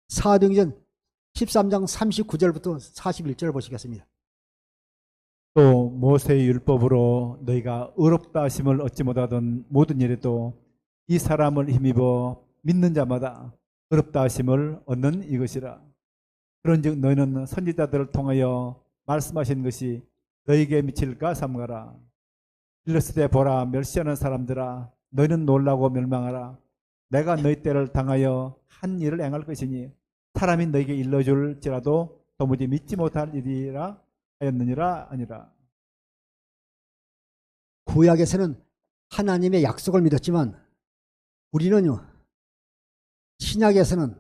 사도행전 13장 39절부터 41절 보시겠습니다. 또 모세의 율법으로 너희가 의롭다 하심을 얻지 못하던 모든 일에도 이 사람을 힘입어 믿는 자마다 의롭다 하심을 얻는 이것이라. 그런즉 너희는 선지자들을 통하여 말씀하신 것이 너희에게 미칠까 삼가라. 일렀을 보라 멸시하는 사람들아 너희는 놀라고 멸망하라. 내가 너희 때를 당하여 한 일을 행할 것이니 사람이 너희에게 일러줄지라도 도무지 믿지 못할 일이라 하였느니라 아니라. 구약에서는 하나님의 약속을 믿었지만 우리는요, 신약에서는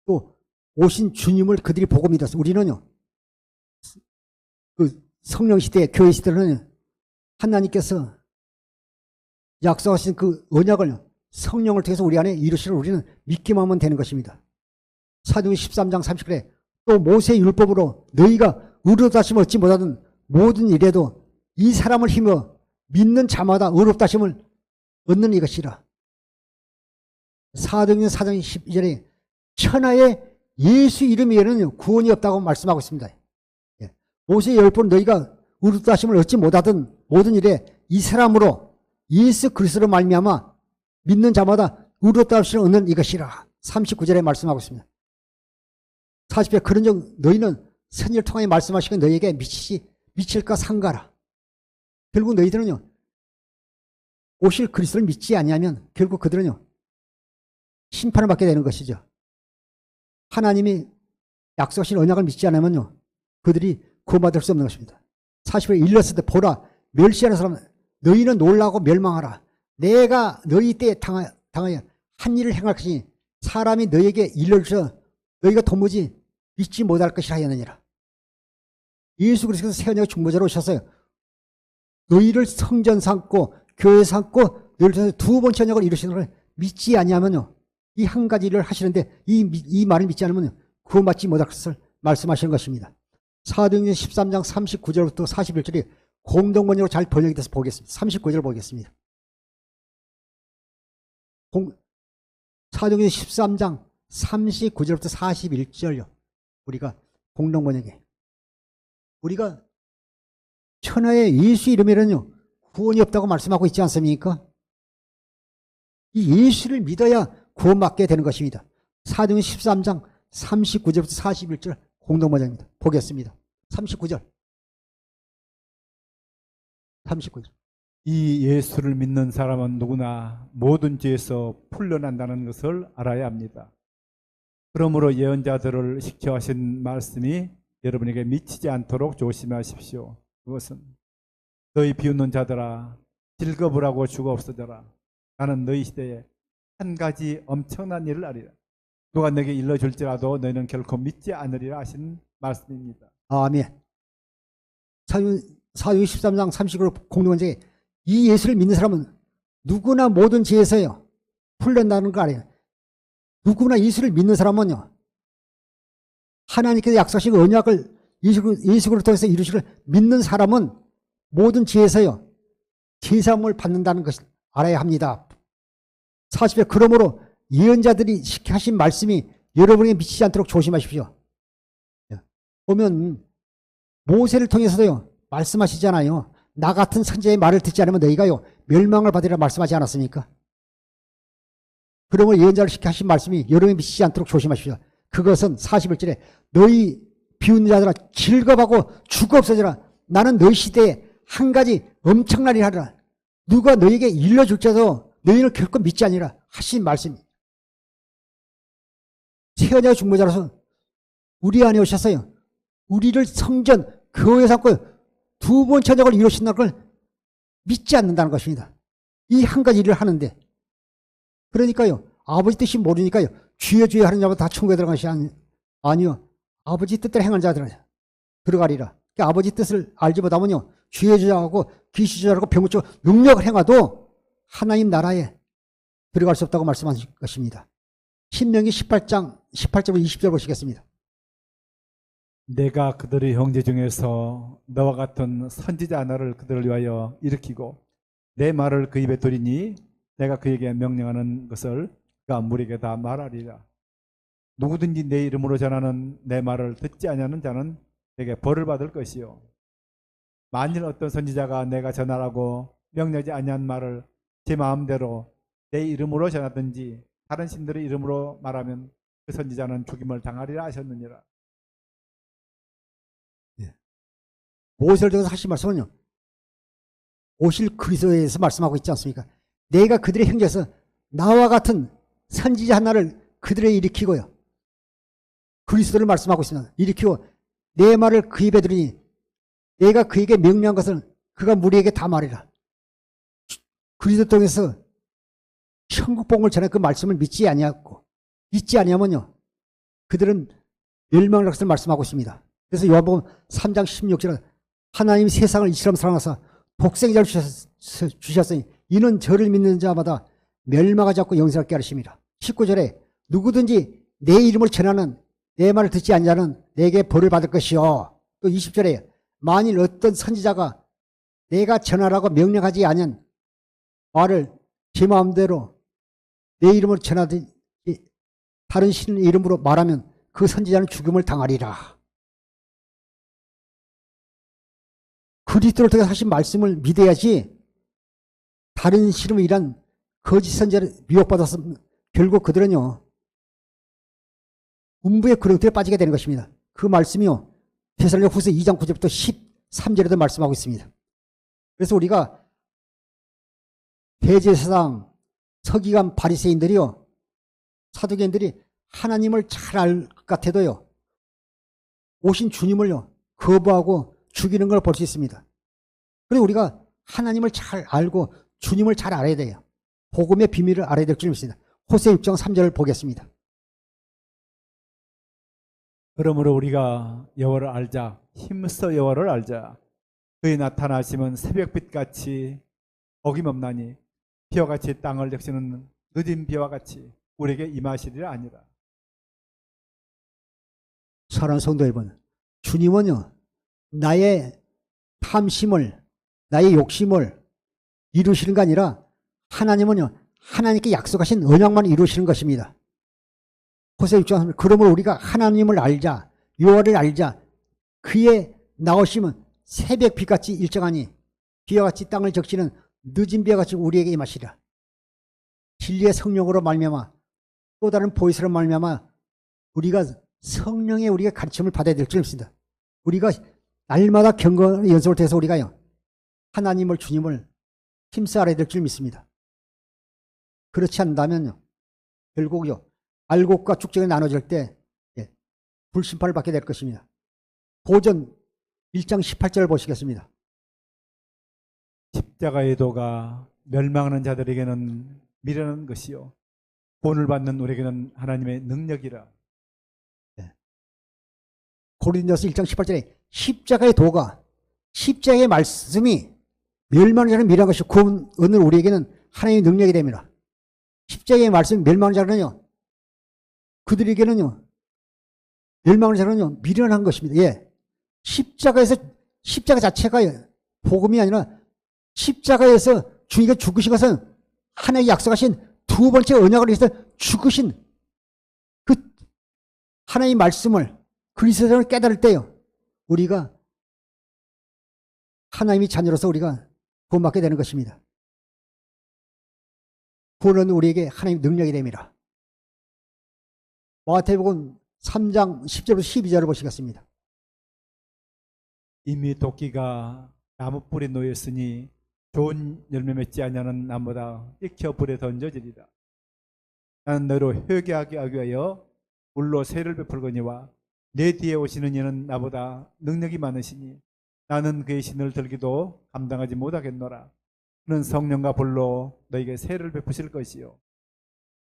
또 오신 주님을 그들이 보고 믿었어요. 우리는요, 그 성령 시대, 교회 시대는 하나님께서 약속하신 그 언약을 성령을 통해서 우리 안에 이루시는 우리는 믿기만 하면 되는 것입니다. 사도행전 13장 30절에 또 모세의 율법으로 너희가 의롭다심을 얻지 못하던 모든 일에도 이 사람을 힘어 믿는 자마다 의롭다심을 얻는 이것이라. 사도행전 4장 12절에 천하에 예수 이름 외에는 구원이 없다고 말씀하고 있습니다. 모세의 율법으로 너희가 의롭다심을 얻지 못하던 모든 일에 이 사람으로 예수 그리스도로 말미암아 믿는 자마다 의롭다심을 얻는 이것이라. 39절에 말씀하고 있습니다. 40절 그런즉 너희는 선지를 통하여 말씀하시고 너희에게 미칠까 상가라. 결국 너희들은요, 오실 그리스도를 믿지 아니하면 결국 그들은요, 심판을 받게 되는 것이죠. 하나님이 약속하신 언약을 믿지 않으면요, 그들이 구원받을 수 없는 것입니다. 40절 일렀을 때 보라 멸시하는 사람은 너희는 놀라고 멸망하라. 내가 너희 때에 당하여 한 일을 행할 것이니 사람이 너희에게 일러주셔 너희가 도무지 믿지 못할 것이라 하였느니라. 예수 그리스도께서 새 언약의 중보자로 오셔서요, 너희를 성전 삼고 교회 삼고 너희를 통해서 두 번째 언약을 이루시는 걸 믿지 아니하면요, 이 한 가지 일을 하시는데 이 말을 믿지 않으면 구원받지 못할 것을 말씀하시는 것입니다. 사도행전 13장 39절부터 41절이 공동번역으로 잘 번역이 돼서 보겠습니다. 39절 보겠습니다. 사도행전 13장 39절부터 41절요. 우리가 공동번역에 우리가 천하의 예수 이름에는요 구원이 없다고 말씀하고 있지 않습니까? 이 예수를 믿어야 구원받게 되는 것입니다. 사도행전 13장 39절부터 41절 공동번역입니다. 보겠습니다. 39절. 이 예수를 믿는 사람은 누구나 모든 죄에서 풀려난다는 것을 알아야 합니다. 그러므로 예언자들을 식혀하신 말씀이 여러분에게 미치지 않도록 조심하십시오. 그것은 너희 비웃는 자들아 즐거우라고 하고 주가 없어져라. 나는 너희 시대에 한 가지 엄청난 일을 하리라. 누가 너에게 일러줄지라도 너희는 결코 믿지 않으리라 하신 말씀입니다. 아멘. 사도행전 13장 39절 공동번역에 이 예수를 믿는 사람은 누구나 모든 죄에서요 풀린다는 거 알아요. 누구나 예수를 믿는 사람은요, 하나님께서 약속하신 언약을 예수를 통해서 이루시를 믿는 사람은 모든 죄에서요 제사함을 받는다는 것을 알아야 합니다. 40절 그러므로 예언자들이 하신 말씀이 여러분에게 미치지 않도록 조심하십시오. 보면 모세를 통해서도요 말씀하시잖아요. 나 같은 선지자의 말을 듣지 않으면 너희가요 멸망을 받으리라 말씀하지 않았습니까? 그러므로 예언자를 하신 말씀이 여러분에게 미치지 않도록 조심하십시오. 그것은 41절에 너희 비웃는 자들아 즐겁하고 죽어 없어져라. 나는 너희 시대에 한 가지 엄청난 일을 하리라. 누가 너희에게 일러줄지라도 너희는 결코 믿지 아니라 하신 말씀이 새 언약의 중보자로서 우리 안에 오셨어요. 우리를 성전 교회 삼고 두 번째 언약을 이루신다는 걸 믿지 않는다는 것입니다. 이 한 가지 일을 하는데, 그러니까요 아버지 뜻이 모르니까요 주여 주여 하는 자마다 다 천국에 들어가시 아니요, 아버지 뜻대로 행하는 자들은 들어가리라. 그러니까 아버지 뜻을 알지 못하면요 주여 주여 하고 귀시주자라고 병고쳐 능력을 행하도 하나님 나라에 들어갈 수 없다고 말씀하신 것입니다. 신명기 18장 18절부터 20절 보시겠습니다. 내가 그들의 형제 중에서 너와 같은 선지자 하나를 그들을 위하여 일으키고 내 말을 그 입에 두리니 내가 그에게 명령하는 것을 그가 무리에게 다 말하리라. 누구든지 내 이름으로 전하는 내 말을 듣지 아니하는 자는 내게 벌을 받을 것이요, 만일 어떤 선지자가 내가 전하라고 명령하지 아니한 말을 제 마음대로 내 이름으로 전하든지 다른 신들의 이름으로 말하면 그 선지자는 죽임을 당하리라 하셨느니라. 모세를 통해서 하신 말씀은요 오실 그리스도에 대해서 말씀하고 있지 않습니까? 내가 그들의 형제에서 나와 같은 선지자 하나를 그들에게 일으키고요 그리스도를 말씀하고 있습니다. 일으키고 내 말을 그 입에 들으니 내가 그에게 명령한 것을 그가 무리에게 다 말해라. 그리스도 통해서 천국복음을 전해 그 말씀을 믿지 아니하고 믿지 아니하면요 그들은 멸망할 것을 말씀하고 있습니다. 그래서 요한복음 3장 16절에 하나님이 세상을 이처럼 사랑하사 독생자를 주셨으니 이는 저를 믿는 자마다 멸망하지 않고 영생을 얻게 하심이라. 19절에 누구든지 내 이름을 전하는 내 말을 듣지 않는 자는 내게 벌을 받을 것이요. 또 20절에 만일 어떤 선지자가 내가 전하라고 명령하지 않은 말을 제 마음대로 내 이름을 전하듯이 다른 신의 이름으로 말하면 그 선지자는 죽음을 당하리라. 그리스도를 통해 하신 말씀을 믿어야지 다른 신으로 일한 거짓 선지자를 미혹받아서 결국 그들은요 음부의 구렁텅이에 빠지게 되는 것입니다. 그 말씀이요 데살로니가후서 2장 9절부터 13절에도 말씀하고 있습니다. 그래서 우리가 대제사장, 서기관, 바리새인들이요 사두개인들이 하나님을 잘 알 것 같아도요 오신 주님을요 거부하고 죽이는 걸 볼 수 있습니다. 그리고 우리가 하나님을 잘 알고 주님을 잘 알아야 돼요. 복음의 비밀을 알아야 될 줄 믿습니다. 호세 6장 3절을 보겠습니다. 그러므로 우리가 여호와를 알자. 힘써 여호와를 알자. 그의 나타나심은 새벽빛같이 어김없나니 비와 같이 땅을 적시는 늦은 비와 같이 우리에게 임하시리라 아니라. 사랑하는 성도 여러분, 주님은요 나의 탐심을 나의 욕심을 이루시는 게 아니라 하나님은요 하나님께 약속하신 언약만 이루시는 것입니다. 호세 6장 3절 그러므로 우리가 하나님을 알자 여호와를 알자 그의 나오심은 새벽비같이 일정하니 비와 같이 땅을 적시는 늦은 비와 같이 우리에게 임하시리라. 진리의 성령으로 말미암아 또 다른 보이스로 말미암아 우리가 성령의 우리가 가르침을 받아야 될 줄 믿습니다. 우리가 날마다 경건의 연습을 통해서 우리가요 하나님을 주님을 힘써 알아야 될 줄 믿습니다. 그렇지 않다면요 결국요 알곡과 축적이 나눠질 때 불심판을 받게 될 것입니다. 고전 1장 18절을 보시겠습니다. 십자가의 도가 멸망하는 자들에게는 미련한 것이요 본을 받는 우리에게는 하나님의 능력이라. 고린도서 1장 18절에 십자가의 도가 십자가의 말씀이 멸망하는 자는 미련한 것이요 구원을 우리에게는 하나님의 능력이 됩니다. 십자가의 말씀이 멸망하는 자는요 그들에게는요 멸망하는 자는요 미련한 것입니다. 예, 십자가에서 십자가 자체가 복음이 아니라 십자가에서 주님이 죽으신 것은 하나님의 약속하신 두 번째 언약을 위해서 죽으신 그 하나님의 말씀을 그리스도를 깨달을 때요 우리가 하나님의 자녀로서 우리가 구원받게 되는 것입니다. 구원은 우리에게 하나님의 능력이 됩니다. 마태복음 3장 10절부터 12절을 보시겠습니다. 이미 도끼가 나무 뿔에 놓였으니 좋은 열매 맺지 아니하는 나무보다 익혀 불에 던져지리라. 나는 너로 회개하게 하기 위하여 물로 세를 베풀거니와 내 뒤에 오시는 이는 나보다 능력이 많으시니 나는 그의 신을 들기도 감당하지 못하겠노라. 그는 성령과 불로 너에게 세를 베푸실 것이요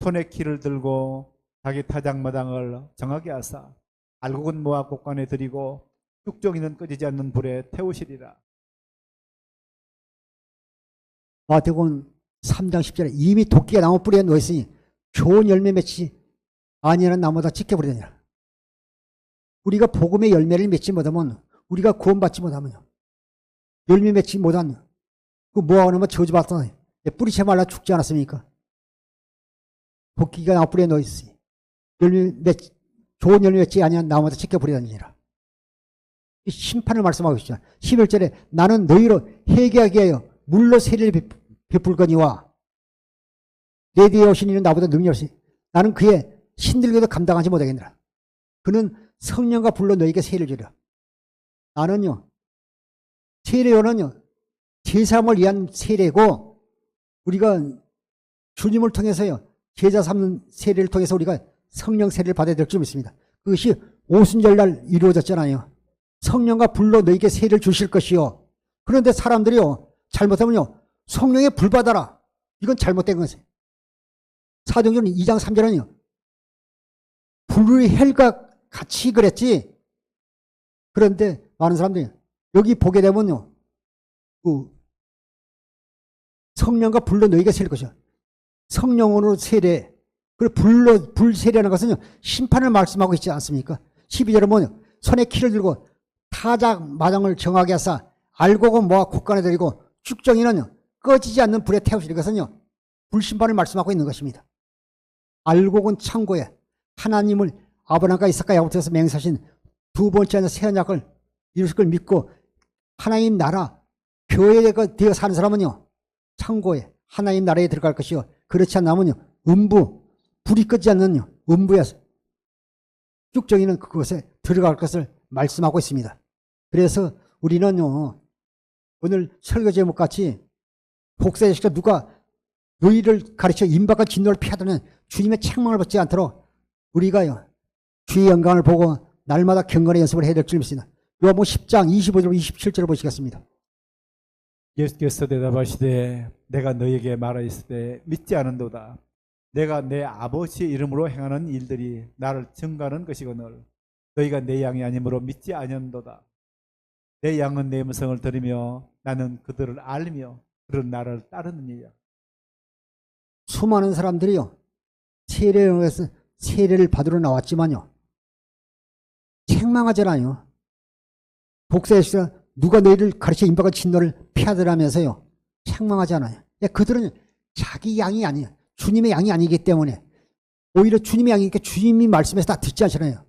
손에 키를 들고 자기 타작마당을 정하게 하사 알곡은 모아 곡간에 들이고 쭉정이는 꺼지지 않는 불에 태우시리라. 마태복음 3장 10절에 이미 도끼가 나무 뿌리에 놓였으니 좋은 열매 맺지 아니하는 나무다 지켜버리느니라. 우리가 복음의 열매를 맺지 못하면 우리가 구원받지 못하면요 열매 맺지 못한 그 뭐하면 저주받았다 뿌리채 말라 죽지 않았습니까? 도끼가 나무 뿌리에 놓였으니 좋은 열매 맺지 아니한 나무다 지켜버리느니라. 심판을 말씀하고 있죠. 11절에 나는 너희로 회개하게 하여 물로 세례를 베풀거니와 내 뒤에 오신 이는 나보다 능력이 없으니 나는 그의 신들에게도 감당하지 못하겠느라. 그는 성령과 불로 너에게 세례를 주리라. 나는요 세례요는요 제사함을 위한 세례고 우리가 주님을 통해서요 제자 삼는 세례를 통해서 우리가 성령 세례를 받아야 될 줄 믿습니다. 그것이 오순절날 이루어졌잖아요. 성령과 불로 너에게 세를 주실 것이요. 그런데 사람들이요, 잘못하면요, 성령에 불 받아라. 이건 잘못된 것이에요. 사도행전 2장 3절은요, 불의 헬과 같이 그랬지. 그런데 많은 사람들이 여기 보게 되면요, 성령과 불로 너에게 세일 것이요. 성령으로 세례, 그리고 불 세례하는 것은 심판을 말씀하고 있지 않습니까? 12절에 보면 손에 키를 들고 타작 마당을 정하게 하사 알곡은 모아 곳간에 들이고 쭉정이는 꺼지지 않는 불에 태우시는 것은요, 불심판을 말씀하고 있는 것입니다. 알곡은 창고에 하나님을 아브라함과 이삭과 야곱에서 맹세하신 두 번째 새 언약을 이루실 걸 믿고 하나님 나라 교회가 되어 사는 사람은요, 창고에 하나님 나라에 들어갈 것이요, 그렇지 않으면요, 불이 꺼지지 않는 음부에서 쭉정이는 그것에 들어갈 것을 말씀하고 있습니다. 그래서 우리는요, 오늘 설교 제목 같이 복사의식과 누가 너희를 가르쳐 임박한 진노를 피하다는 주님의 책망을 받지 않도록 우리가요, 주의 영광을 보고 날마다 경건의 연습을 해야 될 줄 믿습니다. 요한복음 10장 25절 27절을 보시겠습니다. 예수께서 대답하시되 내가 너에게 말하였을 때 믿지 않은도다. 내가 내 아버지의 이름으로 행하는 일들이 나를 증거하는 것이거늘 너희가 내 양이 아니므로 믿지 아니한도다. 내 양은 내 음성을 들으며 나는 그들을 알며 그런 나를 따르느니라. 수많은 사람들이요, 세례에서 세례를 받으러 나왔지만요, 책망하잖아요. 복사에서 누가 너희를 가르쳐 임박한 진노를 피하더라면서요, 책망하잖아요. 그들은 자기 양이 아니에요. 주님의 양이 아니기 때문에 오히려 주님의 양이니까 주님이 말씀해서 다 듣지 않잖아요.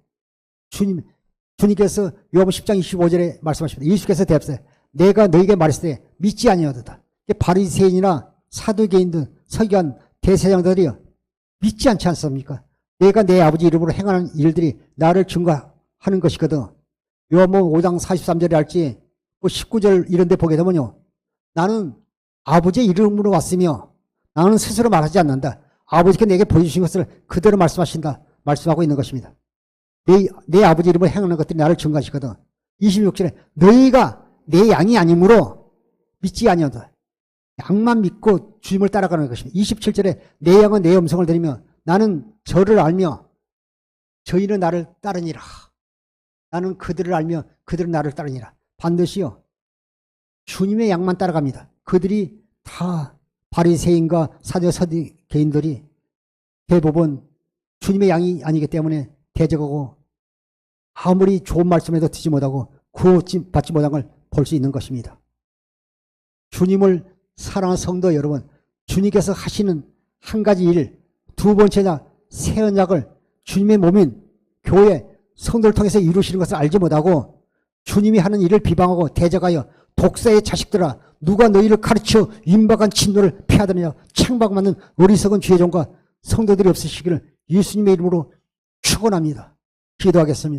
주님께서 요한복음 10장 25절에 말씀하십니다. 예수께서 대답하시되 내가 너희에게 말했을 때 믿지 아니하도다. 바리새인이나 사두개인들, 서기관, 대제사장들이 믿지 않지 않습니까? 내가 내 아버지 이름으로 행하는 일들이 나를 증거하는 것이거든. 요한복음 5장 43절에 할지 19절 이런 데 보게 되면요, 나는 아버지의 이름으로 왔으며 나는 스스로 말하지 않는다. 아버지께 내게 보여주신 것을 그대로 말씀하고 있는 것입니다. 내 아버지 이름으로 행하는 것들이 나를 증거하시거든. 26절에 너희가 내 양이 아니므로 믿지 아니하다. 양만 믿고 주님을 따라가는 것입니다. 27절에 내 양은 내 음성을 들으며 나는 저를 알며 저희는 나를 따르니라. 나는 그들을 알며 그들은 나를 따르니라. 반드시요, 주님의 양만 따라갑니다. 그들이 다 바리새인과 사두개인들이 대부분 주님의 양이 아니기 때문에 대적하고 아무리 좋은 말씀에도 듣지 못하고 구원받지 못한 걸 볼 수 있는 것입니다. 주님을 사랑하는 성도 여러분, 주님께서 하시는 한 가지 일, 두 번째나 새 언약을 주님의 몸인 교회 성도를 통해서 이루시는 것을 알지 못하고 주님이 하는 일을 비방하고 대적하여 독사의 자식들아 누가 너희를 가르쳐 임박한 진노를 피하더냐 책망받는 어리석은 주의 종과 성도들이 없으시기를 예수님의 이름으로 축원합니다. 기도하겠습니다.